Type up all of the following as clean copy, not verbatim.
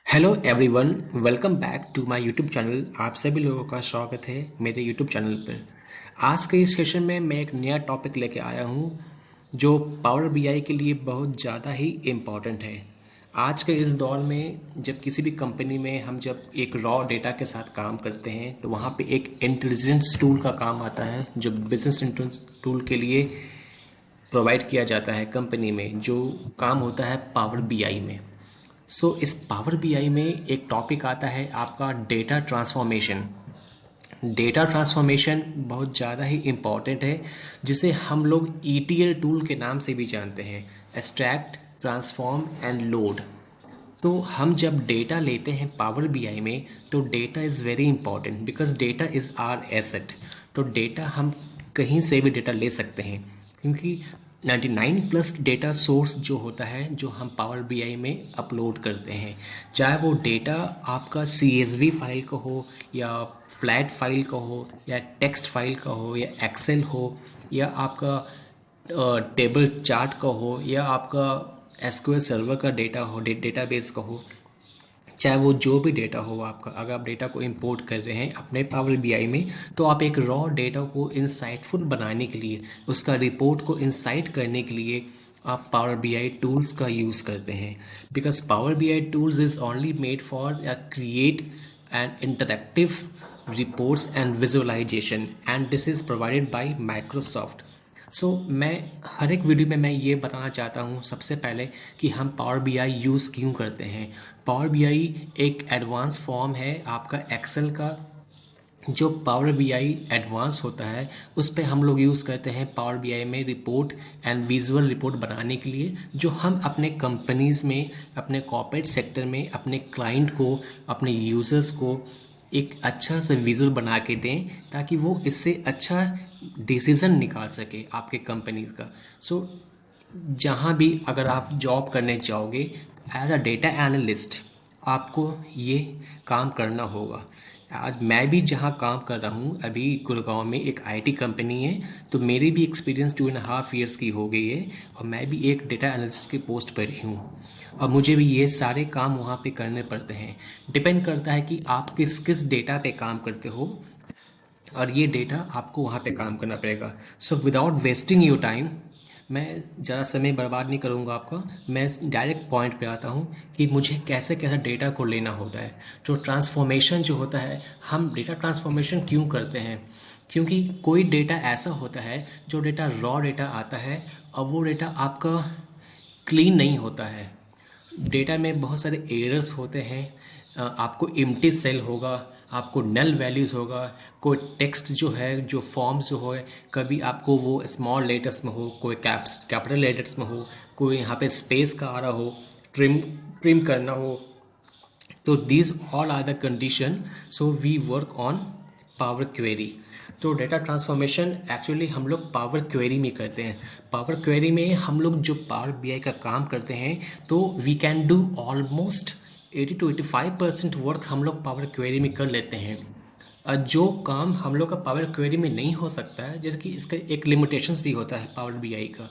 Hello everyone, welcome back to my YouTube channel. आप सभी लोगों का स्वागत है मेरे यूट्यूब चैनल पर। आज के इस सेशन में मैं एक नया टॉपिक लेके आया हूँ जो पावर बीआई के लिए बहुत ज़्यादा ही इम्पॉर्टेंट है। आज के इस दौर में जब किसी भी कंपनी में हम जब एक रॉ डेटा के साथ काम करते हैं तो वहाँ पे एक इंटेलिजेंस टूल का काम आता है जो बिजनेस इंटेलिजेंस टूल के लिए प्रोवाइड किया जाता है कंपनी में, जो काम होता है पावर बीआई में। इस पावर बीआई में एक टॉपिक आता है आपका डेटा ट्रांसफॉर्मेशन। डेटा ट्रांसफॉर्मेशन बहुत ज़्यादा ही इम्पॉर्टेंट है, जिसे हम लोग ईटीएल टूल के नाम से भी जानते हैं, एक्सट्रैक्ट ट्रांसफॉर्म एंड लोड। तो हम जब डेटा लेते हैं पावर बीआई में तो data is very important because data is our asset. तो डेटा हम कहीं से भी डेटा ले सकते हैं, क्योंकि 99 प्लस डेटा सोर्स जो होता है जो हम पावर बीआई में अपलोड करते हैं, चाहे वो डेटा आपका CSV फाइल का हो या फ्लैट फाइल का हो या टेक्स्ट फाइल का हो या एक्सेल हो या आपका टेबल चार्ट का हो या आपका एसक्यूएल सर्वर का डेटा हो, डेटाबेस का हो, चाहे वो जो भी डेटा हो आपका। अगर आप डेटा को इंपोर्ट कर रहे हैं अपने पावर बीआई में तो आप एक रॉ डेटा को इंसाइटफुल बनाने के लिए, उसका रिपोर्ट को इंसाइट करने के लिए आप पावर बीआई टूल्स का यूज़ करते हैं। Because power BI tools is only made for create and interactive reports and visualization and this is provided by Microsoft। मैं हर एक वीडियो में मैं ये बताना चाहता हूँ सबसे पहले कि हम पावर बीआई यूज़ क्यों करते हैं। पावर बीआई एक एडवांस फॉर्म है आपका एक्सेल का। जो पावर बीआई एडवांस होता है उस पे हम लोग यूज़ करते हैं पावर बीआई में रिपोर्ट एंड विजुअल रिपोर्ट बनाने के लिए, जो हम अपने कंपनीज़ में, अपने कॉर्पोरेट सेक्टर में, अपने क्लाइंट को, अपने यूज़र्स को एक अच्छा सा विजुअल बना के दें ताकि वो इससे अच्छा डिसीज़न निकाल सके आपके कंपनीज का। जहाँ भी अगर आप जॉब करने जाओगे एज अ डेटा एनालिस्ट, आपको ये काम करना होगा। आज मैं भी जहाँ काम कर रहा हूँ अभी गुड़गांव में एक आईटी कंपनी है, तो मेरी भी एक्सपीरियंस 2.5 ईयर्स की हो गई है और मैं भी एक डेटा एनालिस्ट की पोस्ट पर ही हूँ और मुझे भी ये सारे काम वहाँ पे करने पड़ते हैं। डिपेंड करता है कि आप किस किस डेटा पे काम करते हो और ये डेटा आपको वहाँ पे काम करना पड़ेगा। विदाउट वेस्टिंग योर टाइम, मैं ज़्यादा समय बर्बाद नहीं करूँगा आपका। मैं डायरेक्ट पॉइंट पे आता हूँ कि मुझे कैसे कैसे डेटा को लेना होता है। जो ट्रांसफॉर्मेशन जो होता है, हम डेटा ट्रांसफॉर्मेशन क्यों करते हैं? क्योंकि कोई डेटा ऐसा होता है जो डेटा रॉ डेटा आता है और वो डेटा आपका क्लीन नहीं होता है। डेटा में बहुत सारे एरर्स होते हैं। आपको एम्प्टी सेल होगा, आपको नल वैल्यूज़ होगा, कोई टेक्स्ट जो है, जो फॉर्म्स जो हो, कभी आपको वो स्मॉल लेटर्स में हो, कोई कैपिटल लेटर्स में हो, कोई यहाँ पे स्पेस का आ रहा हो, ट्रिम ट्रिम करना हो। तो these all are the condition, so we work on power query. तो डेटा ट्रांसफॉर्मेशन एक्चुअली हम लोग पावर क्वेरी में करते हैं। पावर क्वेरी में हम लोग जो पावर बीआई का काम करते हैं तो we can do almost 80 to 85% work हम लोग पावर क्वेरी में कर लेते हैं। जो काम हम लोग का पावर क्वेरी में नहीं हो सकता है, जैसे कि इसका एक लिमिटेशंस भी होता है पावर बीआई का,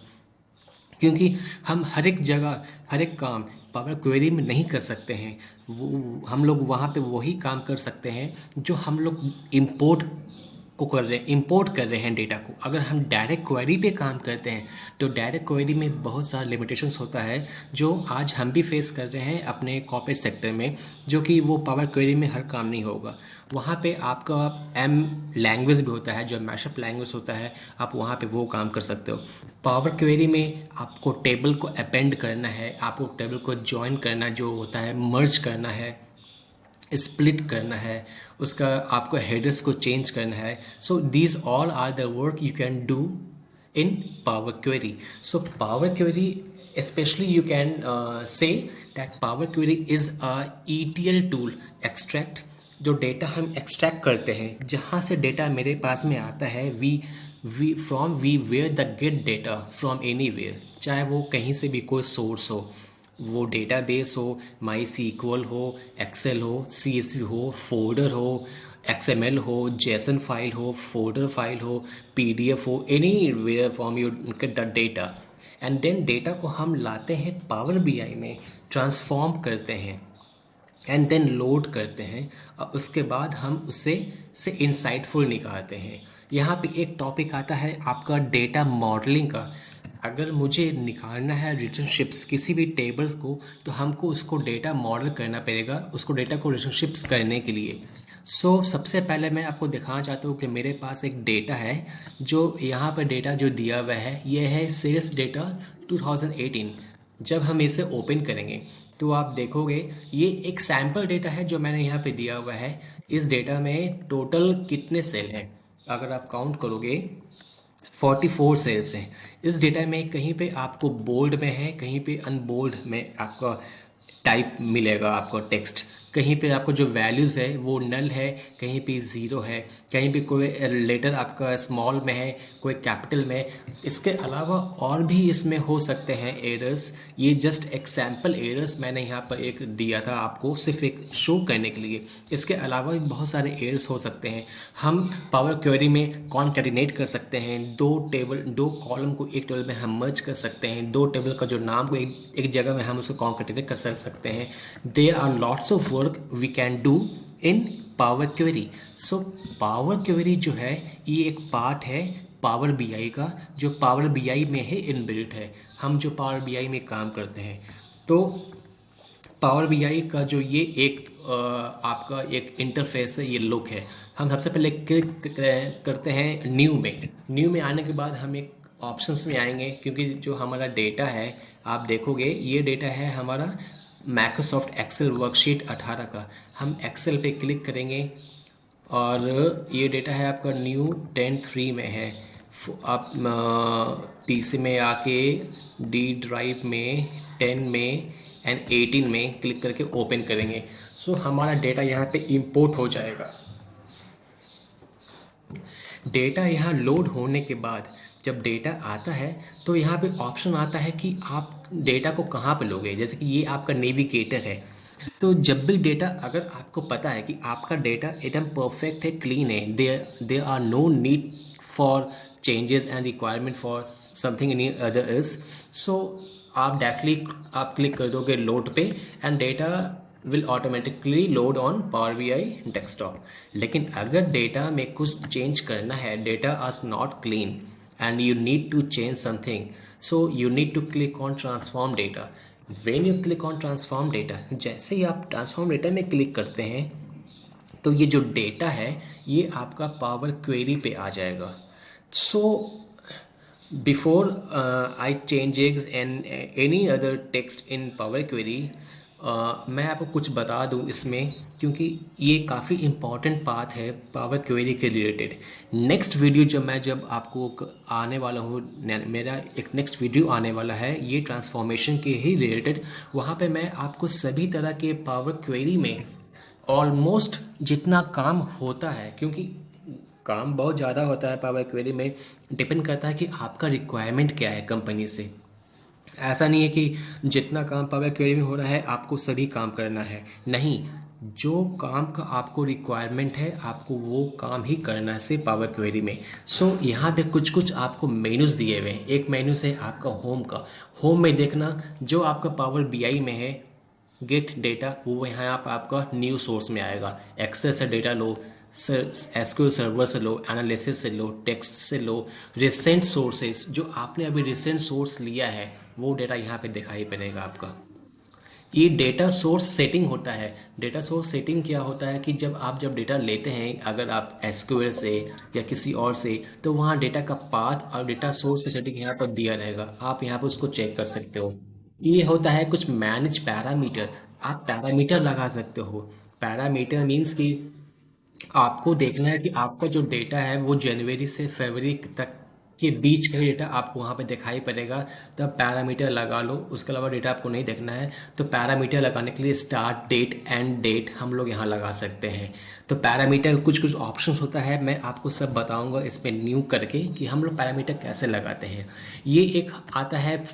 क्योंकि हम हर एक जगह हर एक काम पावर क्वेरी में नहीं कर सकते हैं। वो हम लोग वहाँ पे वही काम कर सकते हैं जो हम लोग इंपोर्ट कर रहे हैं डेटा को। अगर हम डायरेक्ट क्वेरी पे काम करते हैं तो डायरेक्ट क्वेरी में बहुत सारा लिमिटेशंस होता है जो आज हम भी फेस कर रहे हैं अपने कॉर्पोरेट सेक्टर में, जो कि वो पावर क्वेरी में हर काम नहीं होगा। वहाँ पे आपका एम लैंग्वेज भी होता है, जो मैशअप लैंग्वेज होता है, आप वहाँ पे वो काम कर सकते हो। पावर क्वेरी में आपको टेबल को अपेंड करना है, आपको टेबल को ज्वाइन करना जो होता है, मर्ज करना है, स्प्लिट करना है, उसका आपको हेडर्स को चेंज करना है। So these all are the work you can do in Power Query. So Power Query, especially you can say that Power Query is a ETL tool, extract। जो डेटा हम extract करते हैं, जहाँ से data मेरे पास में आता है, we where the get data from anywhere, चाहे वो कहीं से भी कोई सोर्स हो, वो डेटाबेस हो, माई सीक्वल हो, एक्सेल हो, CSV हो, फोल्डर हो, XML हो, जेसन फाइल हो, फोल्डर फाइल हो, PDF हो, anywhere form you get the data. And then data को हम लाते हैं पावर बीआई में, ट्रांसफॉर्म करते हैं। एंड देन लोड करते हैं और उसके बाद हम उससे से इंसाइटफुल निकालते हैं। यहाँ पे एक टॉपिक आता है आपका डेटा मॉडलिंग का। अगर मुझे निकालना है रिलेशनशिप्स किसी भी टेबल्स को, तो हमको उसको डेटा मॉडल करना पड़ेगा, उसको डेटा को रिलेशनशिप्स करने के लिए। सबसे पहले मैं आपको दिखाना चाहता हूँ कि मेरे पास एक डेटा है। जो यहाँ पर डेटा जो दिया हुआ है ये है सेल्स डेटा 2018। जब हम इसे ओपन करेंगे तो आप देखोगे ये एक सैम्पल डेटा है जो मैंने यहाँ पे दिया हुआ है। इस डेटा में टोटल कितने सेल हैं, अगर आप काउंट करोगे 44 सेल्स हैं। इस डेटा में कहीं पे आपको बोल्ड में है, कहीं पे अनबोल्ड में आपका टाइप मिलेगा, आपको टेक्स्ट। कहीं पे आपको जो वैल्यूज़ है वो नल है, कहीं पे ज़ीरो है, कहीं पे कोई लेटर आपका स्मॉल में है, कोई कैपिटल में है। इसके अलावा और भी इसमें हो सकते हैं एरर्स। ये जस्ट एक सैम्पल एरर्स मैंने यहाँ पर एक दिया था आपको सिर्फ एक शो करने के लिए। इसके अलावा भी बहुत सारे एरर्स हो सकते हैं। हम पावर क्वेरी में कॉन्कैटिनेट कर सकते हैं, दो कॉलम को एक टेबल में हम मर्ज कर सकते हैं, दो टेबल का जो नाम को एक जगह में हम उसको कॉन्कैटिनेट कर सकते हैं। There are lots of work we can do in power query. So power query जो है ये एक पार्ट है पावर बीआई का, जो पावर बीआई में ही इनबिल्ट है। हम जो पावर बीआई में काम करते हैं, तो पावर बीआई का जो ये एक आपका एक इंटरफेस है, ये लुक है। हम सबसे पहले क्लिक करते हैं न्यू में आने के बाद हम एक ऑप्शंस में आएंगे, क्योंकि जो हमारा डेटा है आप देखोगे ये डेटा है हमारा माइक्रोसॉफ्ट एक्सेल वर्कशीट 18 का। हम एक्सेल पे क्लिक करेंगे और ये डेटा है आपका न्यू 10.3 में है। आप पीसी में आके डी ड्राइव में 10 में एंड 18 में क्लिक करके ओपन करेंगे। हमारा डेटा यहाँ पे इंपोर्ट हो जाएगा। डेटा यहाँ लोड होने के बाद जब डेटा आता है तो यहाँ पे ऑप्शन आता है कि आप डेटा को कहाँ पे लोगे। जैसे कि ये आपका नेविगेटर है। तो जब भी डेटा, अगर आपको पता है कि आपका डेटा एकदम परफेक्ट है, क्लीन है, there are no need for changes and requirement for something any other is, so आप डायरेक्टली आप क्लिक कर दोगे लोड पे and data will automatically load on power BI desktop. लेकिन अगर डेटा में कुछ चेंज करना है, data are not clean and you need to change something, so you need to click on transform data. When you click on transform data, जैसे ही आप transform data में क्लिक करते हैं तो ये जो डेटा है ये आपका पावर क्वेरी पे आ जाएगा। So before I changes and any other text in power query, मैं आपको कुछ बता दूं इसमें, क्योंकि ये काफ़ी इम्पॉर्टेंट पार्ट है पावर क्वेरी के रिलेटेड। नेक्स्ट वीडियो जब आपको आने वाला हूँ, मेरा एक नेक्स्ट वीडियो आने वाला है ये ट्रांसफॉर्मेशन के ही रिलेटेड। वहाँ पे मैं आपको सभी तरह के पावर क्वेरी में ऑलमोस्ट जितना काम होता है, क्योंकि काम बहुत ज़्यादा होता है पावर क्वेरी में, डिपेंड करता है कि आपका रिक्वायरमेंट क्या है कंपनी से। ऐसा नहीं है कि जितना काम पावर क्वेरी में हो रहा है आपको सभी काम करना है, नहीं। जो काम का आपको रिक्वायरमेंट है आपको वो काम ही करना है सिर्फ पावर क्वेरी में। यहाँ पे कुछ कुछ आपको मेनूज दिए हुए हैं। एक मेनू है आपका होम का, होम में देखना जो आपका पावर बीआई में है गेट डेटा, वो यहाँ आप आपका न्यू सोर्स में आएगा। एक्सेल से डेटा लो, एसक्यूएल सर्वर से लो, एनालिसिस से लो, टेक्स्ट से लो, रिसेंट सोर्सेज जो आपने अभी रिसेंट सोर्स लिया है वो डेटा यहाँ पे दिखाई पड़ेगा आपका। ये डेटा सोर्स सेटिंग होता है। डेटा सोर्स सेटिंग क्या होता है कि जब डेटा लेते हैं, अगर आप एसक्यूएल से या किसी और से, तो वहाँ डेटा का पाथ और डेटा सोर्स की सेटिंग यहाँ पर दिया रहेगा, आप यहाँ पर उसको चेक कर सकते हो। ये होता है कुछ मैनेज पैरामीटर, आप पैरामीटर लगा सकते हो। पैरामीटर मीन्स कि आपको देखना है कि आपका जो डेटा है वो जनवरी से फरवरी तक के बीच का डेटा आपको वहाँ पे दिखाई पड़ेगा, तब पैरामीटर लगा लो। उसके अलावा डेटा आपको नहीं देखना है तो पैरामीटर लगाने के लिए स्टार्ट डेट एंड डेट हम लोग यहाँ लगा सकते हैं। तो पैरामीटर कुछ कुछ ऑप्शंस होता है, मैं आपको सब बताऊंगा इस पर न्यू करके कि हम लोग पैरामीटर कैसे लगाते हैं। ये एक आता है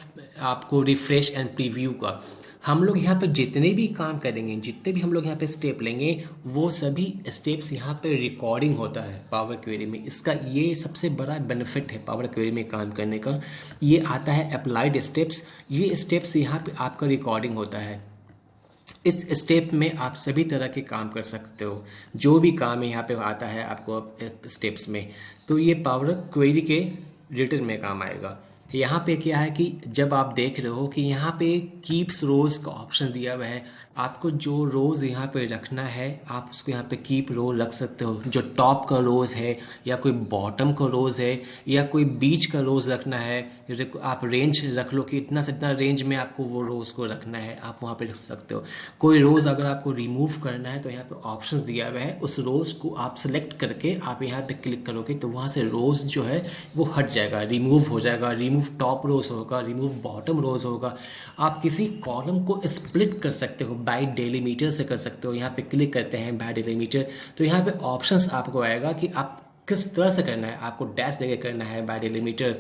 आपको रिफ्रेश एंड प्रीव्यू का। हम लोग यहाँ पे जितने भी काम करेंगे, जितने भी हम लोग यहाँ पे स्टेप लेंगे, वो सभी स्टेप्स यहाँ पे रिकॉर्डिंग होता है पावर क्वेरी में। इसका ये सबसे बड़ा बेनिफिट है पावर क्वेरी में काम करने का। ये आता है अप्लाइड स्टेप्स, ये स्टेप्स यहाँ पे आपका रिकॉर्डिंग होता है। इस स्टेप में आप सभी तरह के काम कर सकते हो, जो भी काम यहाँ पे आता है आपको स्टेप्स में, तो ये पावर क्वेरी के रिलेटेड में काम आएगा। यहाँ पे क्या है कि जब आप देख रहे हो कि यहाँ पे कीप्स रोज का ऑप्शन दिया हुआ है, आपको जो रोज़ यहाँ पे रखना है आप उसको यहाँ पे कीप रो रख सकते हो। जो टॉप का रोज़ है या कोई बॉटम का रोज़ है या कोई बीच का रोज़ रखना है, आप रेंज रख लो कि इतना से इतना रेंज में आपको वो रोज़ को रखना है, आप वहाँ पे रख सकते हो। कोई रोज़ अगर आपको रिमूव करना है तो यहाँ पे ऑप्शंस दिया हुआ है, उस रोज़ को आप सेलेक्ट करके आप यहाँ पे क्लिक करोगे तो वहाँ से रोज़ जो है वो हट जाएगा, रिमूव हो जाएगा। रिमूव टॉप रोज़ होगा, रिमूव बॉटम रोज़ होगा। आप किसी कॉलम को स्प्लिट कर सकते हो, बाय डेलीमीटर से कर सकते हो। यहाँ पे क्लिक करते हैं बाय डेलीमीटर, तो यहाँ पे ऑप्शंस आपको आएगा कि आप किस तरह से करना है। आपको डैश देके करना है बाय डेलीमीटर,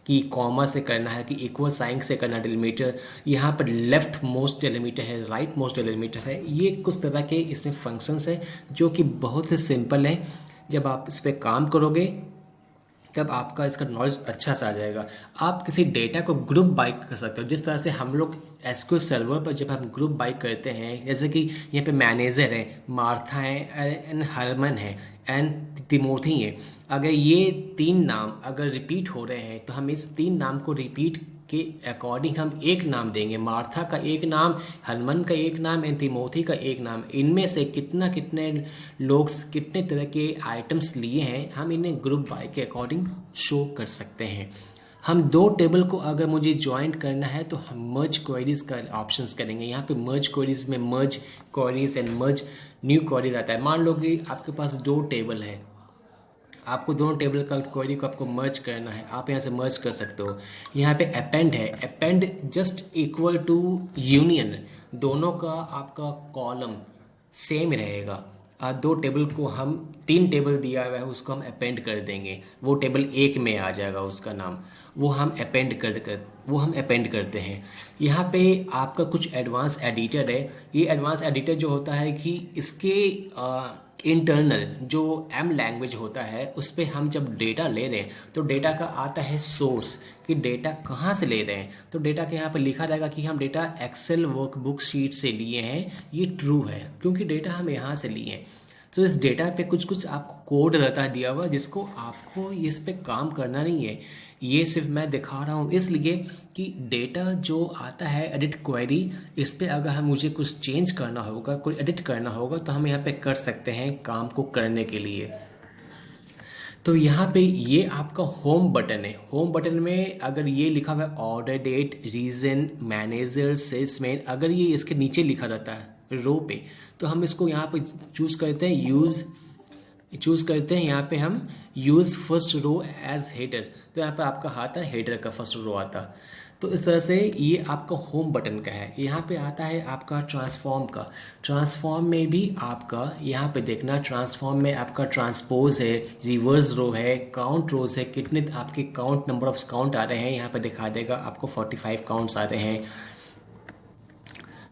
कि कॉमा से करना है, कि इक्वल साइन से करना डेलीमीटर, यहाँ पर लेफ्ट मोस्ट डेलीमीटर है, राइट मोस्ट डेलीमीटर है। ये कुछ तरह के इसमें फंक्शंस है जो कि बहुत ही सिंपल है। जब आप इस पर काम करोगे तब आपका इसका नॉलेज अच्छा सा आ जाएगा। आप किसी डेटा को ग्रुप बाई कर सकते हो, जिस तरह से हम लोग एसक्यूएल सर्वर पर जब हम ग्रुप बाई करते हैं, जैसे कि यहाँ पे मैनेजर है, मार्था है एंड हरमन है एंड तिमोथी है। अगर ये तीन नाम अगर रिपीट हो रहे हैं तो हम इस तीन नाम को रिपीट के अकॉर्डिंग हम एक नाम देंगे। मार्था का एक नाम, हनुमान का एक नाम एंड तिमोथी का एक नाम। इनमें से कितने लोग कितने तरह के आइटम्स लिए हैं हम इन्हें ग्रुप बाय के अकॉर्डिंग शो कर सकते हैं। हम दो टेबल को अगर मुझे ज्वाइंट करना है तो हम मर्ज क्वेरीज का ऑप्शंस करेंगे। यहाँ पे मर्ज क्वेरीज में merge queries and merge new queries आता है। मान लो कि आपके पास दो टेबल है, आपको दोनों टेबल का क्वेरी को आपको मर्ज करना है, आप यहाँ से मर्ज कर सकते हो। यहाँ पे अपेंड है, append just equal to union, दोनों का आपका कॉलम सेम रहेगा। दो टेबल को हम तीन टेबल दिया हुआ है उसको हम अपेंड कर देंगे, वो टेबल एक में आ जाएगा उसका नाम, वो हम अपेंड करते हैं। यहाँ पे आपका कुछ एडवांस एडिटर है। ये एडवांस एडिटर जो होता है कि इसके इंटरनल जो एम लैंग्वेज होता है उस पर हम जब डेटा ले रहे हैं तो डेटा का आता है सोर्स, कि डेटा कहाँ से ले रहे हैं। तो डेटा के यहाँ पर लिखा रहेगा कि हम डेटा एक्सेल वर्कबुक शीट से लिए हैं, ये ट्रू है क्योंकि डेटा हम यहाँ से लिए हैं। तो इस डेटा पे कुछ आपको कोड रहता है दिया हुआ, जिसको आपको इस पे काम करना नहीं है। ये सिर्फ मैं दिखा रहा हूँ इसलिए कि डेटा जो आता है एडिट क्वेरी, इस पे अगर हम मुझे कुछ चेंज करना होगा, कोई एडिट करना होगा तो हम यहाँ पे कर सकते हैं काम को करने के लिए। तो यहाँ पे ये आपका होम बटन है। होम बटन में अगर ये लिखा हुआ है order date region manager salesman, अगर ये इसके नीचे लिखा रहता है रो पे, तो हम इसको यहाँ पे चूज़ करते हैं यहाँ पे हम use first row as header, तो यहाँ पे आपका आता है हेडर का फर्स्ट रो आता। तो इस तरह से ये आपका होम बटन का है। यहाँ पे आता है आपका ट्रांसफॉर्म का। ट्रांसफॉर्म में भी आपका यहाँ पे देखना, ट्रांसफॉर्म में आपका ट्रांसपोज है, रिवर्स रो है, काउंट रोज है, कितने आपके काउंट नंबर ऑफ काउंट आ रहे हैं यहाँ पे दिखा देगा। आपको 45 काउंट्स आ रहे हैं,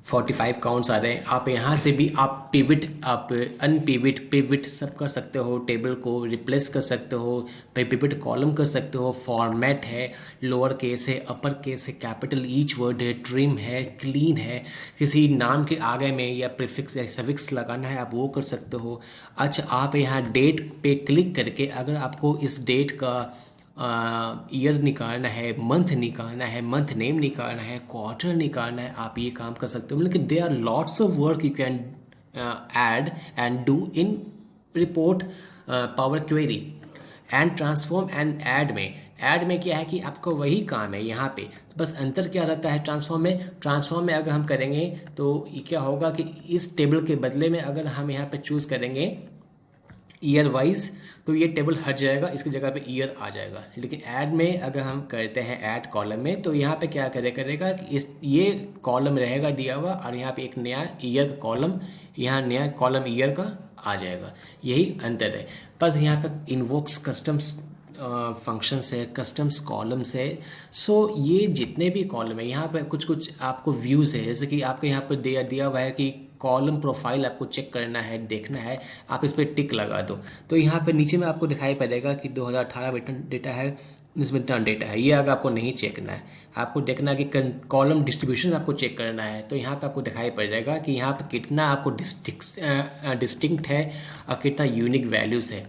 45 काउंट्स आ रहे हैं। आप यहाँ से भी आप पिविट, आप पिविट सब कर सकते हो, टेबल को रिप्लेस कर सकते हो, पिविट कॉलम कर सकते हो। फॉर्मेट है, लोअर केस है, अपर केस है, कैपिटल ईच वर्ड है, ट्रिम है, क्लीन है, किसी नाम के आगे में या प्रीफिक्स या सफिक्स लगाना है आप वो कर सकते हो। अच्छा, आप यहाँ डेट पे क्लिक करके अगर आपको इस डेट का ईयर निकालना है, मंथ निकालना है, मंथ नेम निकालना है, क्वार्टर निकालना है, आप ये काम कर सकते हो। मतलब they are lots of work you can add and do in report power query and transform and add में क्या है कि आपका वही काम है यहाँ पे, बस अंतर क्या रहता है ट्रांसफॉर्म में अगर हम करेंगे तो ये क्या होगा कि इस टेबल के बदले में अगर हम यहाँ पे चूज़ करेंगे ईयर वाइज तो ये टेबल हट जाएगा, इसकी जगह पे ईयर आ जाएगा। लेकिन ऐड में अगर हम करते हैं ऐड कॉलम में तो यहाँ पे क्या करेगा कि इस ये कॉलम रहेगा दिया हुआ और यहाँ पे एक नया ईयर कॉलम, यहाँ नया कॉलम ईयर का आ जाएगा। यही अंतर है। पर यहाँ पे इन्वोक्स कस्टम्स फंक्शंस है, कस्टम्स कॉलम्स है। सो ये जितने भी कॉलम है यहाँ पे कुछ आपको व्यूज़ है, जैसे कि आपको यहाँ पर दिया हुआ है कि कॉलम प्रोफाइल आपको चेक करना है, देखना है, आप इस पर टिक लगा दो तो यहाँ पे नीचे में आपको दिखाई पड़ेगा कि 2018 डेटा है, इसमें इतना डेटा है, ये अगर आपको नहीं चेक करना है, आपको देखना है कि कॉलम डिस्ट्रीब्यूशन आपको चेक करना है, तो यहाँ पे आपको दिखाई पड़ जाएगा कि यहाँ पे कितना आपको डिस्टिंक्ट है और कितना यूनिक वैल्यूज़ है।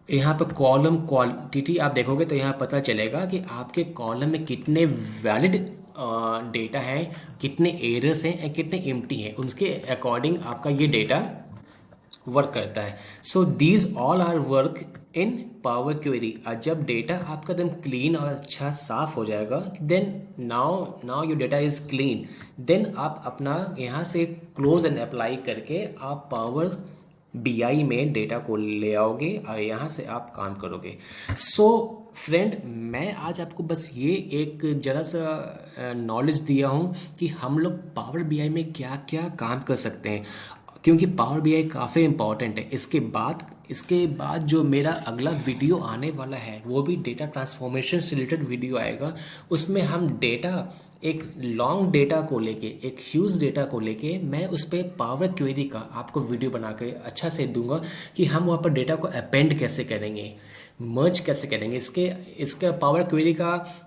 यहाँ पर कॉलम क्वांटिटी आप देखोगे तो यहाँ पता चलेगा कि आपके कॉलम में कितने वैलिड डेटा है, कितने एरर्स हैं और कितने एम्प्टी हैं, उसके अकॉर्डिंग आपका ये डेटा वर्क करता है। So these all are work in power query. और जब डेटा आपका एकदम क्लीन और अच्छा साफ हो जाएगा, then now now your data is clean, then आप अपना यहाँ से क्लोज एंड अप्लाई करके आप पावर बीआई में डेटा को ले आओगे और यहाँ से आप काम करोगे। सो फ्रेंड, मैं आज आपको बस ये एक जरा सा नॉलेज दिया हूँ कि हम लोग पावर बीआई में क्या क्या काम कर सकते हैं, क्योंकि पावर बीआई काफ़ी इंपॉर्टेंट है। इसके बाद जो मेरा अगला वीडियो आने वाला है वो भी डेटा ट्रांसफॉर्मेशन से रिलेटेड वीडियो आएगा। उसमें हम डेटा, एक लॉन्ग डेटा को लेके, एक ह्यूज डेटा को लेके मैं उस पर पावर क्वेरी का आपको वीडियो बना के अच्छा से दूंगा कि हम वहाँ पर डेटा को अपेंड कैसे करेंगे, मर्ज कैसे करेंगे। इसका पावर क्वेरी का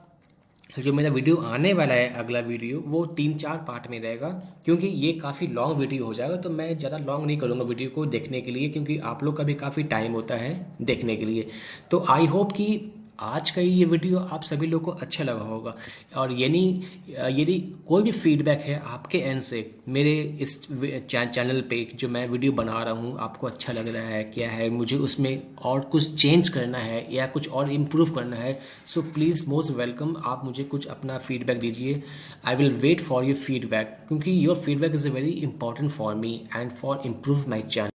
जो मेरा वीडियो आने वाला है, अगला वीडियो, वो 3-4 पार्ट में रहेगा, क्योंकि ये काफ़ी लॉन्ग वीडियो हो जाएगा। तो मैं ज़्यादा लॉन्ग नहीं करूँगा वीडियो को देखने के लिए, क्योंकि आप लोग का भी काफ़ी टाइम होता है देखने के लिए। तो आई होप कि आज का ये वीडियो आप सभी लोग को अच्छा लगा होगा। और यदि कोई भी फीडबैक है आपके एंड से मेरे इस चैनल पे जो मैं वीडियो बना रहा हूँ, आपको अच्छा लग रहा है क्या है, मुझे उसमें और कुछ चेंज करना है या कुछ और इम्प्रूव करना है, सो प्लीज़ मोस्ट वेलकम, आप मुझे कुछ अपना फीडबैक दीजिए। I will wait for your feedback, क्योंकि your feedback is a very important for me and for improve my channel.